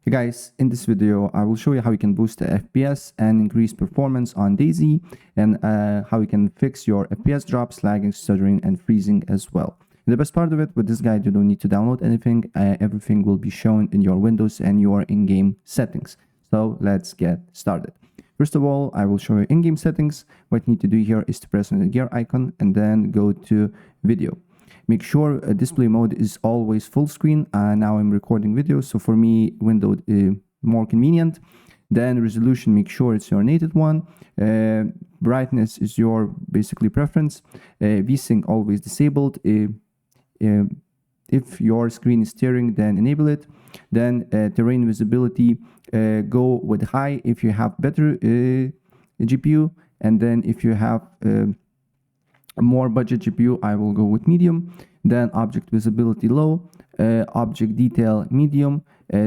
Hey guys, in this video I will show you how you can boost the FPS and increase performance on DayZ, and how you can fix your FPS drops, lagging, stuttering and freezing as well. And the best part of it, with this guide you don't need to download anything. Everything will be shown in your Windows and your in-game settings. So let's get started. First of all, I will show you in-game settings. What you need to do here is to press on the gear icon and then go to video. Make sure display mode is always full screen. Now I'm recording video, so for me window more convenient. Then resolution, make sure it's your native one. Brightness is your basically preference. VSync always disabled. If your screen is steering, then enable it. Then terrain visibility, go with high if you have better GPU, and then if you have more budget GPU, I will go with medium. Then object visibility low, object detail medium,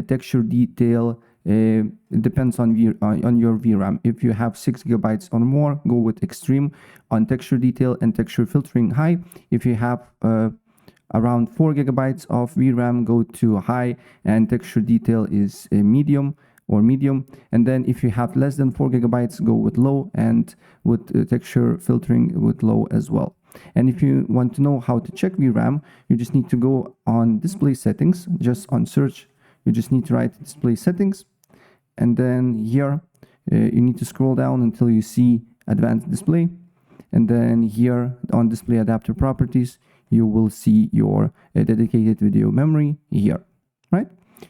texture detail it depends on your VRAM. If you have 6 GB or more, go with extreme. On texture detail and texture filtering, high. If you have around 4 GB of VRAM, go to high, and texture detail is medium. And then if you have less than 4 GB, go with low, and with texture filtering with low as well. And if you want to know how to check VRAM, you just need to go on display settings. Just on search, you just need to write display settings, and then here you need to scroll down until you see advanced display, and then here on display adapter properties you will see your dedicated video memory here, right?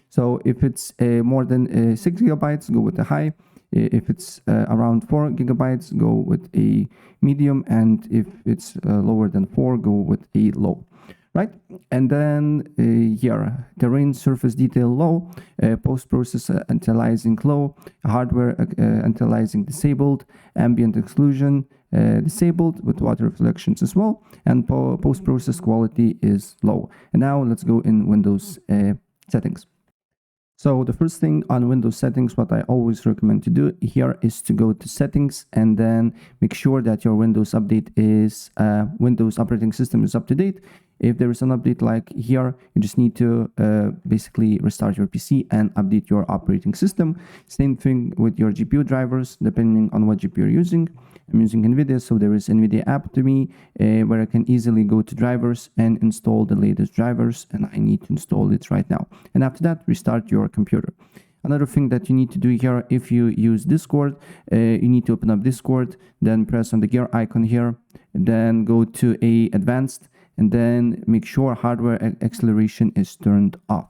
So if it's more than 6 GB, go with the high. If it's around 4 GB, go with a medium, and if it's lower than 4, go with a low, right? And then here, terrain surface detail low, post-process anti-aliasing low, hardware anti-aliasing disabled, ambient exclusion disabled with water reflections as well, and post-process quality is low. And now let's go in Windows settings. So the first thing on Windows settings, what I always recommend to do here is to go to settings and then make sure that your Windows update is Windows operating system is up to date. If there is an update like here, you just need to basically restart your PC and update your operating system. Same thing with your GPU drivers, depending on what GPU you're using. I'm using Nvidia, so there is Nvidia app to me where I can easily go to drivers and install the latest drivers, and I need to install it right now. And after that, restart your computer. Another thing that you need to do here, if you use Discord, you need to open up Discord, then press on the gear icon here, then go to advanced, and then make sure hardware acceleration is turned off.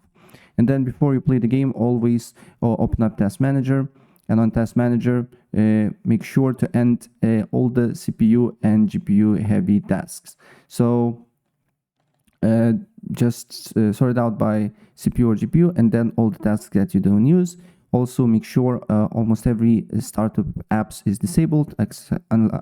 And then before you play the game, always open up Task Manager. And on Task Manager, make sure to end all the CPU and GPU heavy tasks. So just sort it out by CPU or GPU, and then all the tasks that you don't use. Also make sure almost every startup apps is disabled,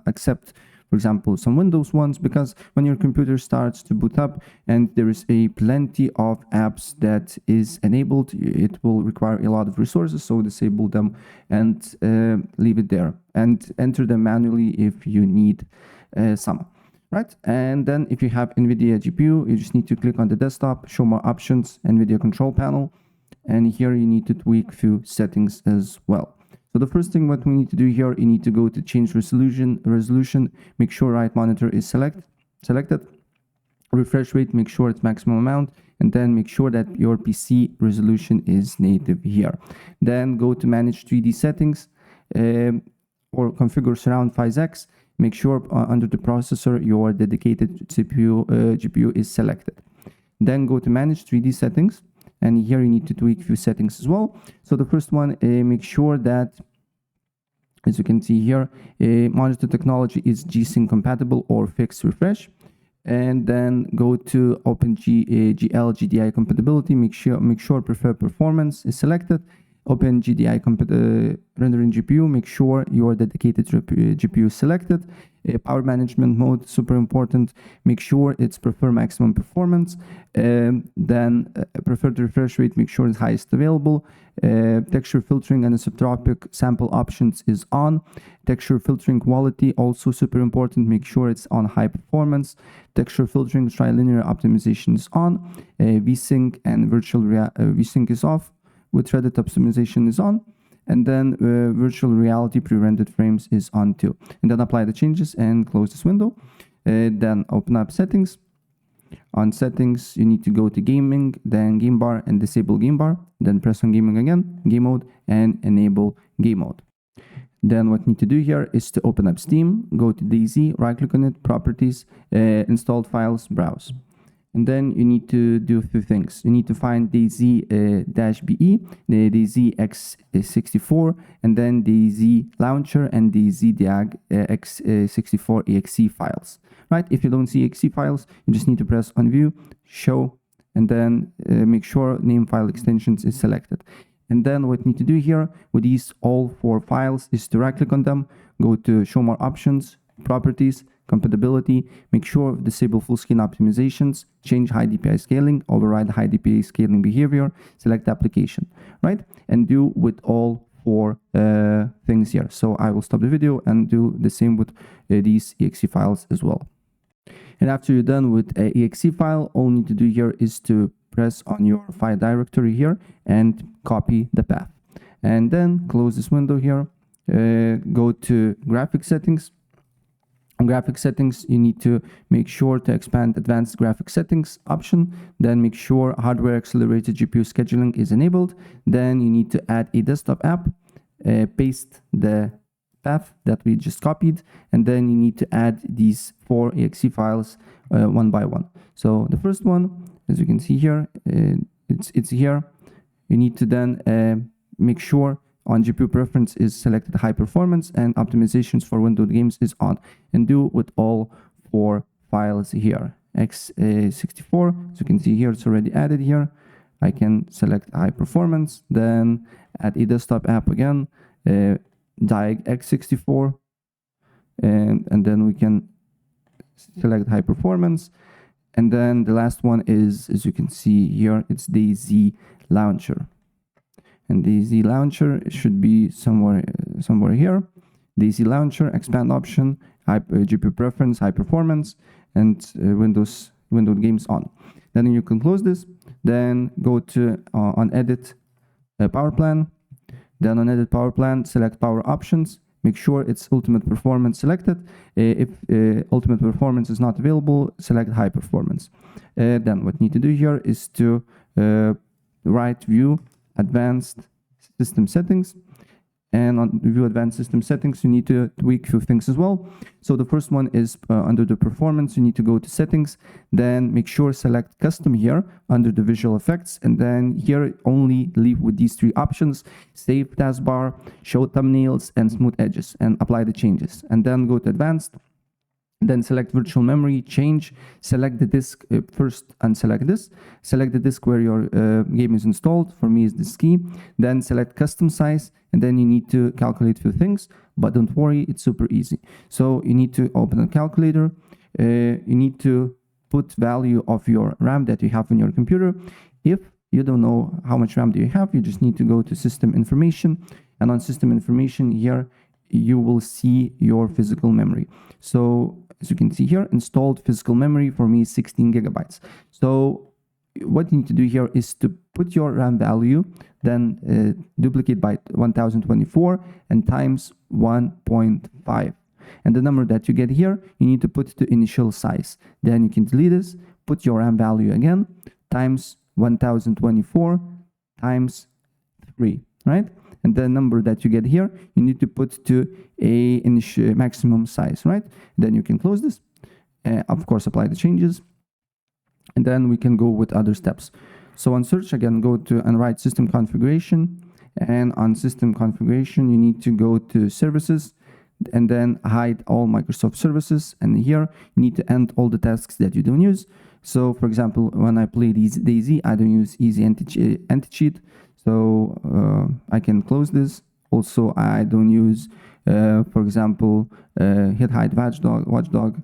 except for example some Windows ones, because when your computer starts to boot up and there is plenty of apps that is enabled, it will require a lot of resources, so disable them and leave it there, and enter them manually if you need some, right? And then if you have Nvidia GPU, you just need to click on the desktop, show more options, Nvidia control panel, and here you need to tweak few settings as well. So the first thing what we need to do here, you need to go to change resolution, make sure right monitor is selected, refresh rate, make sure it's maximum amount, and then make sure that your PC resolution is native here. Then go to manage 3D settings or configure surround 5x, make sure under the processor your dedicated GPU is selected. Then go to manage 3D settings, and here you need to tweak a few settings as well. So the first one, make sure that, as you can see here, monitor technology is G-Sync compatible or fixed refresh. And then go to OpenGL GDI compatibility, make sure prefer performance is selected. OpenGDI rendering GPU, make sure your dedicated GPU is selected. Power management mode, super important, make sure it's prefer maximum performance. Then preferred refresh rate, make sure it's highest available. Texture filtering and isotropic sample options is on. Texture filtering quality, also super important, make sure it's on high performance. Texture filtering trilinear optimization is on. VSync and virtual VSync is off. with threaded optimization is on, and then virtual reality pre-rendered frames is on too. And then apply the changes and close this window. Then open up settings. On settings, you need to go to gaming, then game bar, and disable game bar. Then press on gaming again, game mode, and enable game mode. Then what you need to do here is to open up Steam, go to DayZ, right click on it, properties, installed files, browse. And then you need to do a few things. You need to find DayZ-BE, the DayZ X64, and then DayZ Launcher and DayZ Diag X64 exe files. Right? If you don't see exe files, you just need to press on View, Show, and then make sure Name File Extensions is selected. And then what you need to do here with these all 4 files is to right click on them, go to Show More Options, Properties, Compatibility, make sure disable full screen optimizations, change high DPI scaling, override high DPI scaling behavior, select application, right? And do with all 4 things here. So I will stop the video and do the same with these exe files as well. And after you're done with an exe file, all you need to do here is to press on your file directory here and copy the path. And then close this window here, go to graphic settings. On graphic settings, you need to make sure to expand advanced graphic settings option, then make sure hardware accelerated GPU scheduling is enabled. Then you need to add a desktop app, paste the path that we just copied, and then you need to add these 4 exe files one by one. So the first one, as you can see here, it's here. You need to then make sure on GPU preference is selected high performance and optimizations for windowed games is on, and do with all 4 files here. X64, as you can see here, it's already added here. I can select high performance, then add a desktop app again, Diag X64, and then we can select high performance. And then the last one is, as you can see here, it's DayZ Launcher. And DayZ Launcher should be somewhere here. DayZ Launcher, expand option, GPU preference, high performance, and windowed games on. Then you can close this. Then go to on edit power plan. Then on edit power plan, select power options. Make sure it's ultimate performance selected. If ultimate performance is not available, select high performance. Then what you need to do here is to right view advanced system settings, and on view advanced system settings you need to tweak a few things as well. So the first one is under the performance, you need to go to settings, then make sure select custom here under the visual effects, and then here only leave with these 3 options: save taskbar, show thumbnails, and smooth edges, and apply the changes. And then go to advanced, then select virtual memory, change, select the disk, first unselect this, select the disk where your game is installed, for me is this key, then select custom size, and then you need to calculate a few things, but don't worry, it's super easy. So you need to open a calculator, you need to put value of your RAM that you have on your computer. If you don't know how much RAM do you have, you just need to go to system information, and on system information here, you will see your physical memory. So as you can see here, installed physical memory for me is 16 gigabytes. So what you need to do here is to put your RAM value, then duplicate by 1024 and times 1.5. And the number that you get here, you need to put the initial size. Then you can delete this, put your RAM value again, times 1024 times 3, right? And the number that you get here, you need to put to a initial maximum size, right? Then you can close this, of course, apply the changes, and then we can go with other steps. So on search, again, go to and write system configuration, and on system configuration, you need to go to services, and then hide all Microsoft services, and here you need to end all the tasks that you don't use. So for example, when I play DayZ, I don't use easy anti-cheat, so I can close this. Also, I don't use, for example, hit hide watchdog.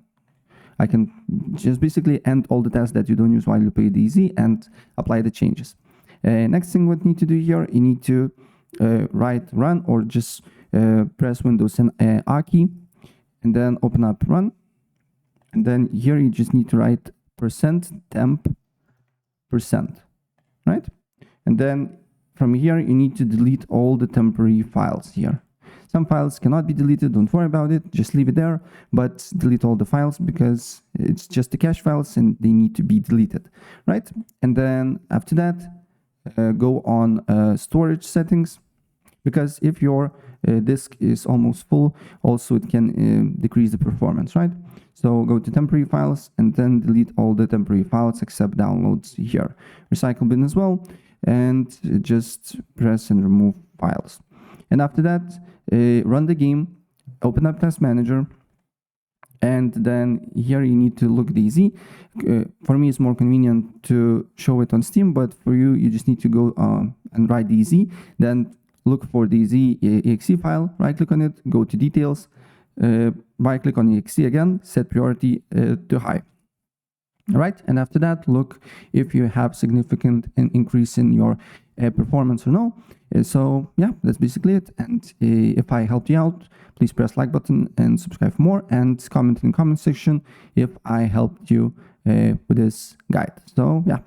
I can just basically end all the tasks that you don't use while you play DayZ and apply the changes. Next thing what you need to do here, you need to write run, or just press Windows and A key, and then open up run. And then here you just need to write %temp%, right? And then from here, you need to delete all the temporary files here. Some files cannot be deleted, don't worry about it, just leave it there, but delete all the files because it's just the cache files and they need to be deleted, right? And then after that, go on storage settings, because if your disk is almost full, also it can decrease the performance, right? So go to temporary files and then delete all the temporary files except downloads here. Recycle bin as well, and just press and remove files. And after that, run the game, open up Task Manager, and then here you need to look DayZ. For me, it's more convenient to show it on Steam, but for you, you just need to go and write DayZ, then look for DayZ exe file, right click on it, go to details, right click on exe again, set priority to high. All right, and after that, look if you have significant increase in your performance or no. So yeah, that's basically it. And if I helped you out, please press like button and subscribe for more, and comment in the comment section if I helped you with this guide. So yeah,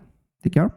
take care.